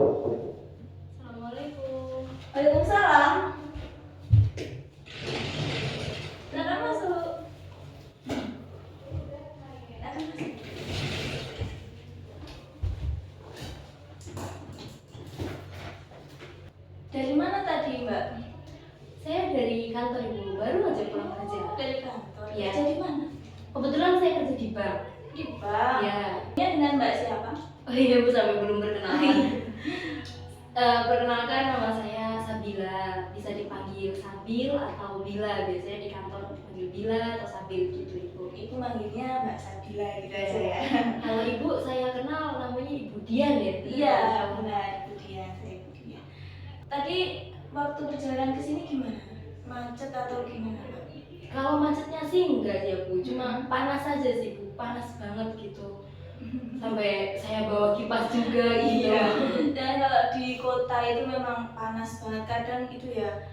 Assalamualaikum. Waalaikumsalam. Silakan masuk. Silakan masuk. Dari mana tadi, Mbak? Saya dari kantor Ibu, baru aja pulang kerja. Dari kantor. Iya. Kerja di mana? Kebetulan saya kerja di bank. Di bank. Ya. Ini dengan Mbak siapa? Oh iya Bu, sampai belum berkenalan. Perkenalkan, nama saya Sabila. Bisa dipanggil Sabil atau Bila. Biasanya di kantor dipanggil Bila atau Sabil gitu Ibu. Ibu manggilnya Mbak Sabila gitu aja ya. Kalau Ibu saya kenal namanya Ibu Dian ya. Iya, benar, Ibu Dian, saya Ibu Dian. Tadi waktu perjalanan ke sini gimana? Macet atau gimana, Mbak? Kalau macetnya sih enggak ya Bu, cuma panas aja sih Bu, panas banget gitu. Sampai saya bawa kipas juga gitu. Iya. Dan kalau di kota itu memang panas banget. Kadang itu ya,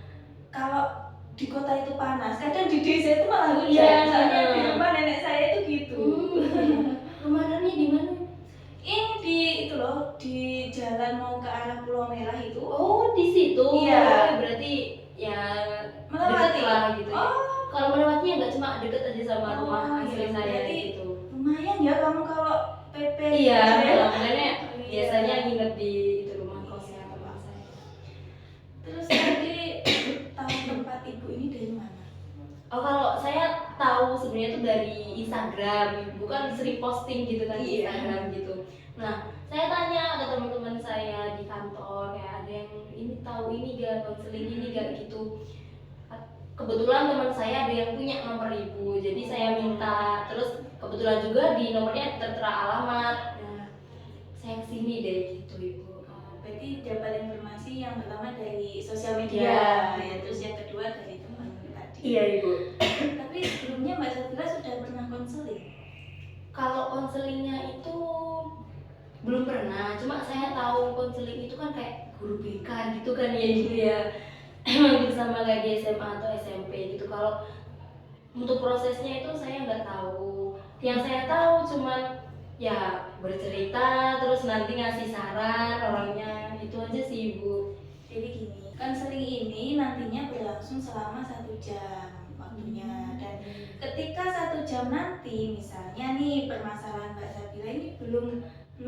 kalau di kota itu panas, kadang di desa itu malah hujan. Iya. Soalnya di rumah nenek saya itu gitu. Rumahnya di mana? Ini di itu loh, di jalan mau ke arah Pulau Merah itu. Oh, di situ. Iya. Berarti ya Melewati deket lah gitu ya. Oh. Kalau melewatinya nggak cuma deket aja sama Oh, rumah iya, asli saya berarti gitu. Lumayan ya kamu kalau PP. Iya, ya. makanya Iya. biasanya nginep di itu rumah kosnya teman saya. Terus tadi tahu tempat ibu ini dari mana? Oh, kalau saya tahu sebenarnya itu dari Instagram, bukan sering posting gitu kan di Iya. Instagram gitu. Nah, saya tanya ke teman-teman saya di kantor, kayak ada yang ini tahu ini gak, konseling ini gak gitu. Kebetulan teman saya ada yang punya nomor Ibu, jadi saya minta. Terus kebetulan juga di nomornya tertera alamat. Nah, saya kesini deh gitu Ibu. Berarti dapat informasi yang pertama dari sosial media, Iya. ya, terus yang kedua dari teman tadi. Iya Ibu. Tapi sebelumnya Mbak Sabila sudah pernah konseling? Kalau konselingnya itu belum pernah, cuma saya tahu konseling itu kan kayak guru BK gitu kan ya Ibu ya. Emang gitu sama kayak di SMA atau SMP gitu. Kalau untuk prosesnya itu saya nggak tahu. Yang saya tahu cuman ya bercerita, terus nanti ngasih saran orangnya, itu aja sih Ibu. Jadi gini, konseling ini nantinya berlangsung selama 1 jam waktunya. Dan ketika 1 jam nanti, misalnya nih permasalahan Mbak Sabila ini belum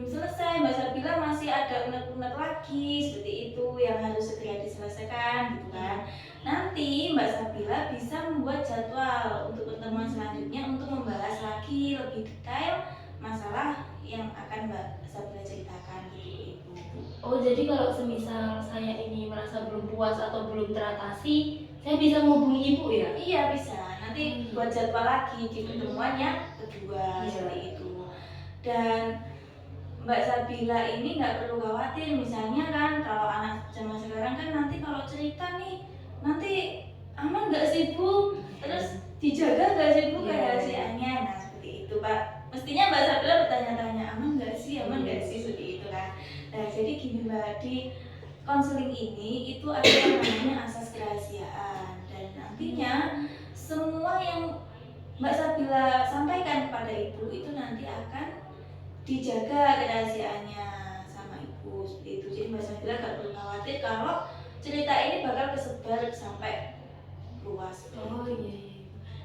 selesai, Mbak Sabila masih ada unek-unek lagi seperti itu yang harus segera diselesaikan gitu kan. Nanti Mbak Sabila bisa membuat jadwal untuk pertemuan selanjutnya untuk membahas lagi lebih detail masalah yang akan Mbak Sabila ceritakan gitu Ibu. Oh, jadi kalau semisal saya ini merasa belum puas atau belum teratasi, saya bisa menghubungi Ibu ya? Iya bisa, nanti buat jadwal lagi di pertemuan yang kedua seperti itu. Dan Mbak Sabila ini nggak perlu khawatir, misalnya kan kalau anak zaman sekarang kan nanti kalau cerita nih nanti aman nggak sih Bu? Terus dijaga nggak sih Bu kerahasiaannya? Nah seperti itu Pak. Mestinya Mbak Sabila bertanya-tanya aman nggak sih seperti itu kan. Nah jadi gini Mbak, di konseling ini itu ada yang namanya asas kerahasiaan, dan nantinya semua yang Mbak Sabila sampaikan kepada Ibu itu nanti akan dijaga kerahasiaannya sama Ibu seperti itu. Jadi Mbak Sabila gak perlu khawatir kalau cerita ini bakal kesebar sampai luas. Oh iya.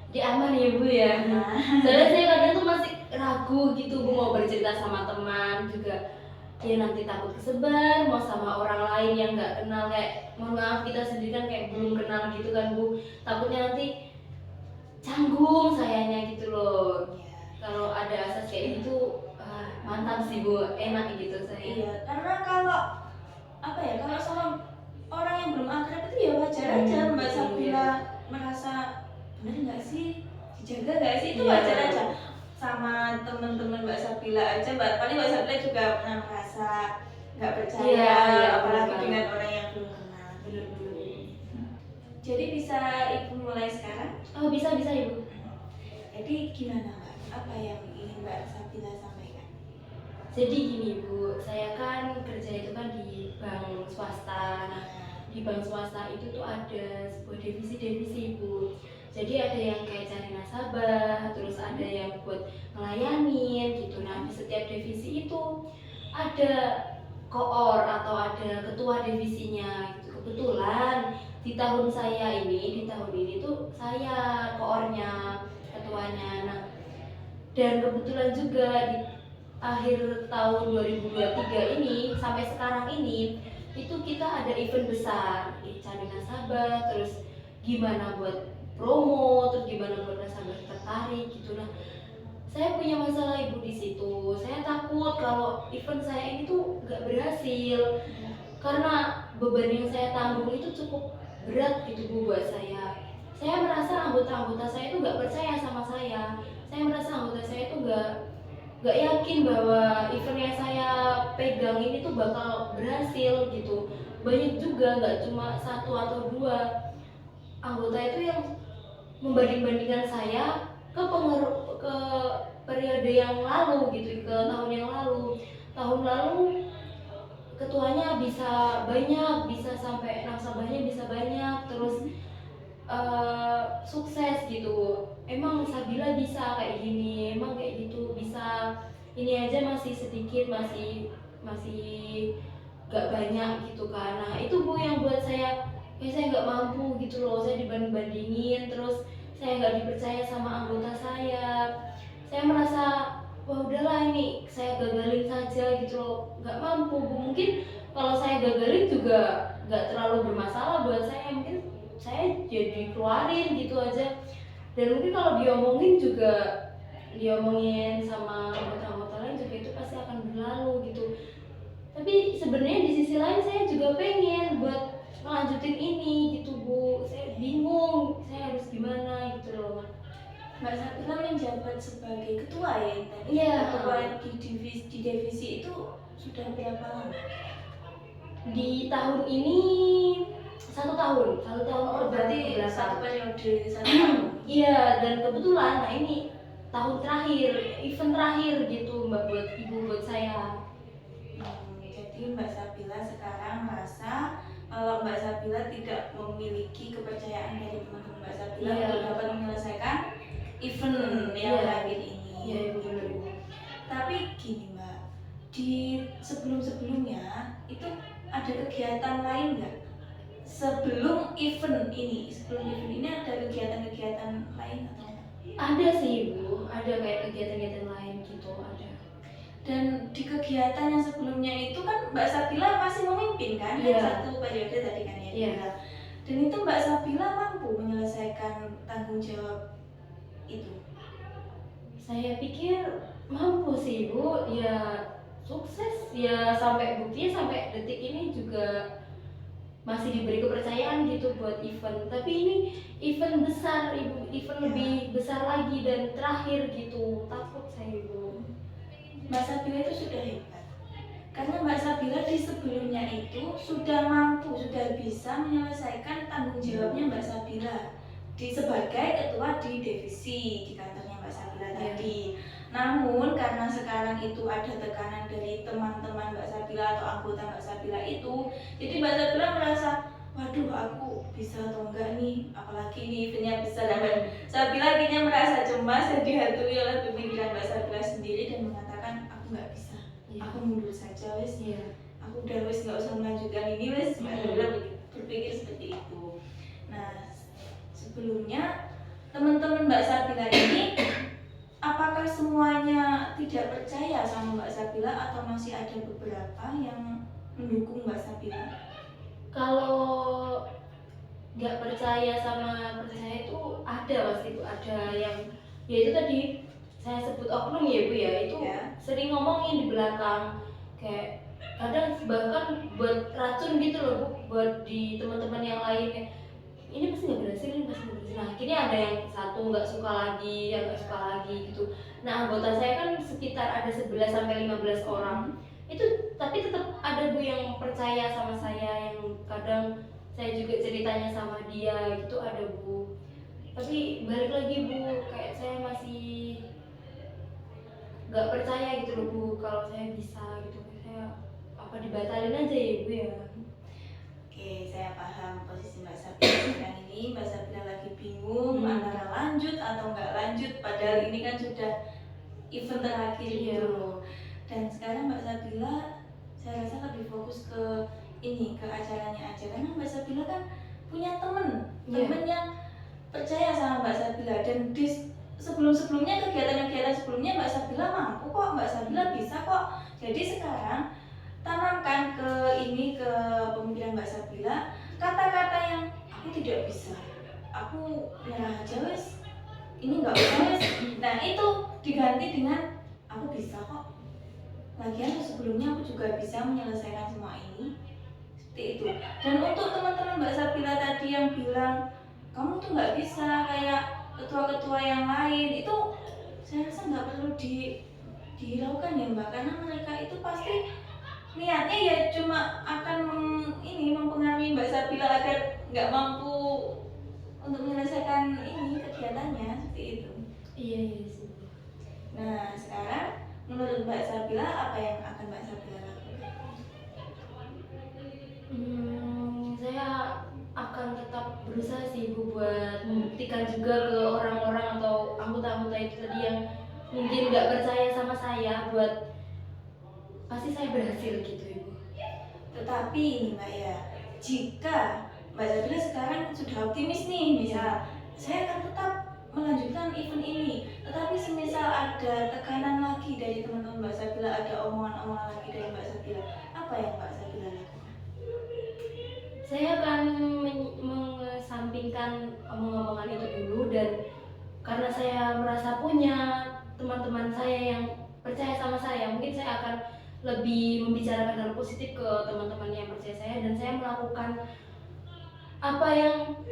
Jadi aman ya Bu ya. Nah. Soalnya saya kadang tuh masih ragu gitu Bu, mau bercerita sama teman juga. Ya nanti takut kesebar, mau sama orang lain yang nggak kenal, kayak mohon maaf kita sendiri kan kayak belum kenal gitu kan Bu. Takutnya nanti canggung sayanya gitu loh. Kalau ada asas kayak gitu, mantap sih Bu, enak gitu saya. Iya, karena kalau apa ya, kalau sama orang yang belum akrab itu ya wajar aja Mbak Sabila merasa benar nggak sih, dijaga nggak sih, itu wajar aja. Sama teman-teman Mbak Sabila aja, paling Mbak Sabila juga pernah merasa nggak percaya, apalagi dengan orang yang belum kenal. Jadi bisa Ibu mulai sekarang? Oh bisa Ibu. Jadi gimana Mbak? Apa yang ingin Mbak Sabila sampaikan? Jadi gini Bu, saya kan kerja itu kan di bank swasta. Nah, di bank swasta itu tuh ada sebuah divisi Bu. Jadi ada yang kayak cari nasabah, terus ada yang buat ngelayanin gitu. Nah, di setiap divisi itu ada koor atau ada ketua divisinya gitu. Kebetulan di tahun ini tuh saya koornya, ketuanya. Nah, dan kebetulan juga di akhir tahun 2023 ini sampai sekarang ini itu kita ada event besar, cari nasabah, terus gimana buat promo, terus gimana buat nasabah tertarik gitu. Nah, saya punya masalah ibu di situ. Saya takut kalau event saya ini tuh nggak berhasil karena beban yang saya tanggung itu cukup berat gitu bu buat saya. Saya merasa anggota-anggota saya itu nggak percaya sama saya. Saya merasa anggota saya itu nggak yakin bahwa event yang saya pegang ini tuh bakal berhasil gitu. Banyak juga, nggak cuma satu atau dua anggota itu yang membanding-bandingkan saya ke periode yang lalu gitu, ke tahun yang lalu. Tahun lalu ketuanya bisa banyak, bisa sampai nasabahnya bisa banyak, terus sukses gitu. Emang Sabila bisa kayak gini, emang kayak gitu bisa. Ini aja masih sedikit, masih gak banyak gitu kan. Nah itu bu yang buat saya nggak mampu gitu loh. Saya dibanding-bandingin, terus saya nggak dipercaya sama anggota saya. Saya merasa wah udahlah ini saya gagalin saja gitu loh, nggak mampu bu. Mungkin kalau saya gagalin juga nggak terlalu bermasalah buat saya, mungkin saya jadi keluarin gitu aja. Dan mungkin kalau diomongin sama anggota-anggota lain juga itu pasti akan berlalu gitu. Tapi sebenarnya di sisi lain saya juga pengen buat melanjutin ini gitu bu. Saya bingung saya harus gimana gitu loh. Mbak Sabila menjabat sebagai ketua ya tadi. Iya. Ketua di divisi itu sudah berapa lama? Di tahun ini 1 tahun Oh, berarti kebelakang. satu periode 1 tahun. Iya, dan kebetulan nah ini tahun terakhir, event terakhir gitu mbak buat ibu buat saya. Jadi Mbak Sabila sekarang merasa kalau Mbak Sabila tidak memiliki kepercayaan dari teman-teman Mbak Sabila Iya. untuk dapat menyelesaikan event yang Iya. terakhir ini. Iya ibu benar. Tapi gini Mbak, di sebelum-sebelumnya itu ada kegiatan lain nggak? Sebelum event ini ada kegiatan-kegiatan lain atau enggak? Ada sih ibu, ada kayak kegiatan-kegiatan lain gitu ada. Dan di kegiatan yang sebelumnya itu kan Mbak Sabila masih memimpin kan, Iya. satu periode tadi kan ya. Iya. Dan itu Mbak Sabila mampu menyelesaikan tanggung jawab itu. Saya pikir mampu sih ibu, ya sukses ya sampai buktinya sampai detik ini juga masih diberi kepercayaan gitu buat event. Tapi ini event besar ibu, event Ya. lebih besar lagi dan terakhir gitu. Takut saya ibu. Mbak Sabila itu sudah hebat. Karena Mbak Sabila di sebelumnya itu sudah mampu, sudah bisa menyelesaikan tanggung jawabnya Mbak Sabila sebagai ketua di divisi di kantornya Mbak Sabila tadi. Namun karena sekarang itu ada tekanan dari teman-teman Mbak Sabila atau anggota Mbak Sabila itu, jadi Mbak Sabila merasa, waduh aku bisa atau enggak nih, apalagi ini eventnya besar. Dan Mbak Sabila akhirnya merasa cemas dan dihantui oleh pemikiran Mbak Sabila sendiri dan mengatakan aku nggak bisa, aku mundur saja wes, aku udah wes nggak usah melanjutkan ini wes. Mbak Sabila berpikir seperti itu. Nah sebelumnya teman-teman Mbak Sabila ini apakah semuanya tidak percaya sama Mbak Sabila atau masih ada beberapa yang mendukung Mbak Sabila? Kalau nggak percaya sama percaya itu ada pasti bu, ada yang ya itu tadi saya sebut oknum ya bu ya, itu sering ngomongin di belakang kayak kadang bahkan buat racun gitu loh bu, buat di teman-teman yang lain kayak ini pasti nggak berhasil, ini pasti nggak berhasil. Nah akhirnya ada yang satu nggak suka lagi, yang nggak suka lagi gitu. Nah anggota saya kan sekitar ada 11 sampai 15 orang itu, tapi tetap ada bu yang percaya sama saya, yang kadang saya juga ceritanya sama dia gitu ada bu. Tapi balik lagi bu, kayak saya masih nggak percaya gitu loh bu kalau saya bisa gitu. Saya apa dibatalin aja ya bu ya. Oke, saya paham posisi Mbak Sabila sekarang ini. Mbak Sabila lagi bingung antara lanjut atau nggak lanjut, padahal ini kan sudah event terakhir gitu loh. Dan sekarang Mbak Sabila saya rasa lebih lebih fokus ke ini, ke acaranya aja, karena Mbak Sabila kan punya temen yang percaya sama Mbak Sabila, dan di sebelumnya kegiatan-kegiatan sebelumnya Mbak Sabila mampu kok, Mbak Sabila bisa kok. Jadi sekarang tanamkan ke pemikiran Mbak Sabila kata-kata yang aku tidak bisa, aku nyerah aja wes, ini nggak usah wes. Nah itu diganti dengan aku bisa kok, lagian sebelumnya aku juga bisa menyelesaikan semua ini, seperti itu. Dan untuk teman-teman Mbak Sabila tadi yang bilang kamu tuh nggak bisa kayak ketua-ketua yang lain, itu saya rasa nggak perlu dihiraukan ya Mbak, karena mereka itu pasti niatnya ya cuma akan mempengaruhi Mbak Sabila agar nggak mampu untuk menyelesaikan ini kegiatannya, seperti itu. Iya sih. Nah sekarang menurut Mbak Sabila apa yang akan Mbak Sabila lakukan? Saya akan tetap berusaha sih Ibu buat membuktikan juga ke orang-orang atau anggota-anggota itu tadi yang mungkin nggak percaya sama saya, buat pasti saya berhasil gitu Ibu. Tetapi ini Mbak ya, jika Mbak Sabila sekarang sudah optimis nih, misal saya akan tetap melanjutkan event ini, tetapi semisal ada tekanan lagi dari teman-teman Mbak Sabila, ada omongan-omongan lagi dari Mbak Sabila, apa yang Mbak Sabila lakukan? Saya akan mengesampingkan omong-omongan itu dulu, dan karena saya merasa punya teman-teman saya yang percaya sama saya, mungkin saya akan lebih membicarakan hal positif ke teman-teman yang percaya saya, dan saya melakukan apa yang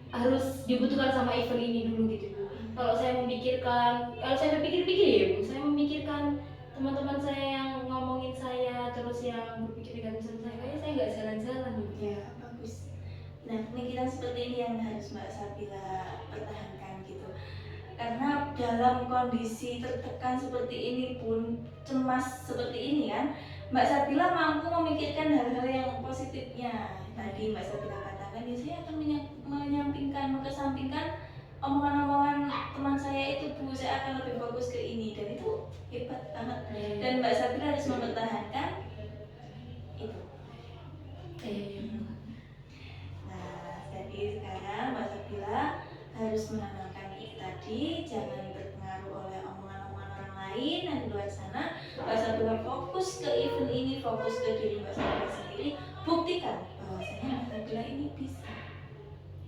harus dibutuhkan sama event ini dulu gitu Bu. Kalau saya berpikir-pikir ya Bu, saya memikirkan teman-teman saya yang ngomongin saya terus yang berpikir negatif sama saya, kayaknya saya nggak jalan-jalan gitu. Ya bagus. Nah pemikiran seperti ini yang harus Mbak Sabila pertahankan gitu, karena dalam kondisi tertekan seperti ini pun, cemas seperti ini kan, Mbak Sabila mampu memikirkan hal-hal yang positifnya. Tadi Mbak Sabila katakan ya, saya akan mengesampingkan omongan-omongan teman saya itu Bu, saya akan lebih fokus ke ini, dan itu hebat banget. Dan Mbak Sabila harus mempertahankan itu. Nah jadi sekarang Mbak Sabila harus menanamkan itu tadi, jangan terpengaruh oleh omongan-omongan orang lain dan di luar sana. Mbak Sabila fokus ke event ini, fokus ke diri Mbak Sabila sendiri, buktikan bahwasanya Mbak Sabila ini bisa,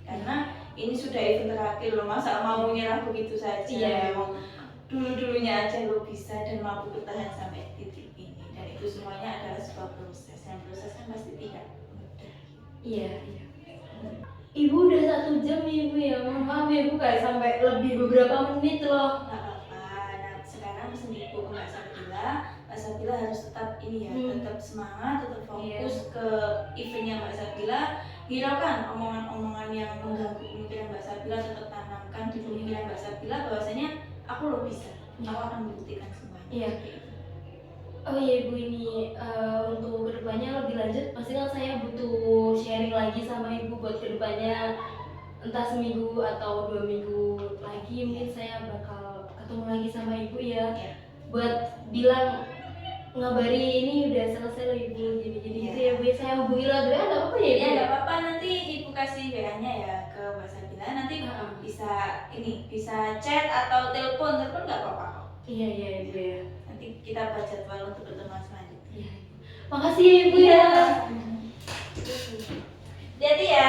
karena ini sudah event terakhir loh, masa mau nyerah begitu saja. Iya. Dulu-dulunya aja lo bisa dan mampu bertahan sampai titik ini, dan itu semuanya adalah sebuah proses, dan proses kan pasti tidak mudah. Iya. Ibu udah 1 jam Ibu ya, mohon maaf ya Bu, kayak sampai lebih beberapa menit loh. Nggak apa-apa. Nah sekarang pesan ibu ke Mbak Sabila, Mbak Sabila harus tetap ini ya, tetap semangat, tetap fokus ke eventnya Mbak Sabila. Hiraukan omongan-omongan yang mengganggu pemikiran Mbak Sabila, tetap tanamkan di pemikiran Mbak Sabila bahwasanya aku lo bisa, aku akan membuktikan semuanya. Iya. Oh iya Ibu, ini untuk kedepannya lebih lanjut pasti kan saya butuh sharing lagi sama Ibu buat kedepannya, entah seminggu atau 2 minggu lagi mungkin saya bakal ketemu lagi sama Ibu ya, buat bilang ngabari ini udah selesai loh Ibu, gini gitu ya Bu. Saya hubungi lagi ya, nggak apa-apa ya Ibu? Ya nggak apa-apa, nanti Ibu kasih WA-nya ya ke Mbak Sabila, nanti bisa chat atau telepon nggak apa-apa kok. Iya Ibu ya. Nanti kita buat jadwal untuk pertemuan selanjutnya. Iya. Makasih ya Ibu ya. Jadi ya.